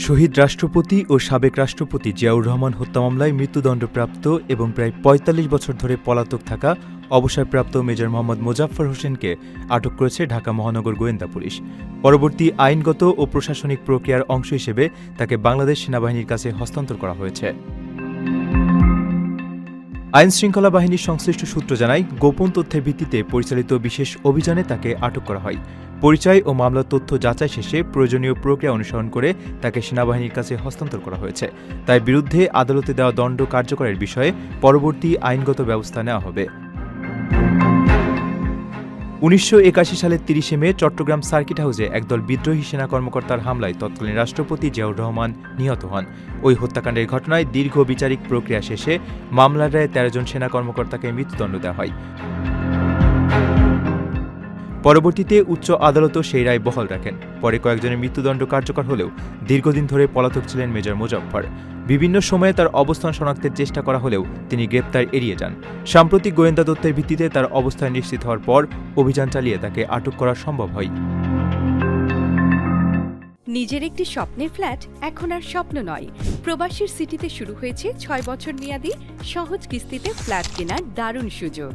শহীদ রাষ্ট্রপতি ও সাবেক রাষ্ট্রপতি জিয়াউর রহমান হত্যা মামলায় মৃত্যুদণ্ডপ্রাপ্ত এবং প্রায় ৪৫ বছর ধরে পলাতক থাকা অবসরপ্রাপ্ত মেজর মোহাম্মদ মোজাফফর হোসেনকে আটক করেছে ঢাকা মহানগর গোয়েন্দা পুলিশ। পরবর্তী আইনগত ও প্রশাসনিক প্রক্রিয়ার অংশ হিসেবে তাকে বাংলাদেশ সেনাবাহিনীর কাছে হস্তান্তর করা হয়েছে। আইনশৃঙ্খলা বাহিনীর সংশ্লিষ্ট সূত্র জানায়, গোপন তথ্যের ভিত্তিতে পরিচালিত বিশেষ অভিযানে তাকে আটক করা হয়। পরিচয় ও মামলার তথ্য যাচাই শেষে প্রয়োজনীয় প্রক্রিয়া অনুসরণ করে তাকে সেনাবাহিনীর কাছে হস্তান্তর করা হয়েছে। তার বিরুদ্ধে আদালতে দেওয়া দণ্ড কার্যকরের বিষয়ে পরবর্তী আইনগত ব্যবস্থা নেওয়া হবে। ১৯৮১ সালের ৩০ মে চট্টগ্রাম সার্কিট হাউসে একদল বিদ্রোহী সেনা কর্মকর্তার হামলায় তৎকালীন রাষ্ট্রপতি জিয়াউর রহমান নিহত হন। ওই হত্যাকাণ্ডের ঘটনায় দীর্ঘ বিচারিক প্রক্রিয়া শেষে মামলার রায়ে ১৩ জন সেনা কর্মকর্তাকে মৃত্যুদণ্ড দেওয়া হয়। পরবর্তীতে উচ্চ আদালতও সেই রায় বহাল রাখেন। পরে কয়েকজনের মৃত্যুদণ্ড কার্যকর হলেও দীর্ঘদিন ধরে পলাতক ছিলেন মেজর মোজাফফর। বিভিন্ন সময়ে তার অবস্থান শনাক্তের চেষ্টা করা হলেও তিনি গ্রেপ্তার এড়িয়ে যান। সাম্প্রতিক গোয়েন্দা তথ্যের ভিত্তিতে তার অবস্থান নিশ্চিত হওয়ার পর অভিযান চালিয়ে তাকে আটক করা সম্ভব হয়। নিজের একটি স্বপ্নের ফ্ল্যাট এখন আর স্বপ্ন নয়। প্রবাসীর সিটিতে শুরু হয়েছে ৬ বছর মেয়াদী সহজ কিস্তিতে ফ্ল্যাট কেনার দারুণ সুযোগ।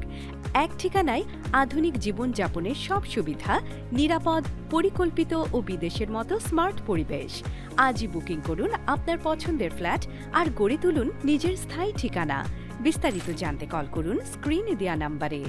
এক ঠিকানায় আধুনিক জীবনযাপনের সব সুবিধা, নিরাপদ, পরিকল্পিত ও বিদেশের মতো স্মার্ট পরিবেশ। আজই বুকিং করুন আপনার পছন্দের ফ্ল্যাট আর গড়ে তুলুন নিজের স্থায়ী ঠিকানা। বিস্তারিত জানতে কল করুন স্ক্রিনে দেয়া নাম্বারে।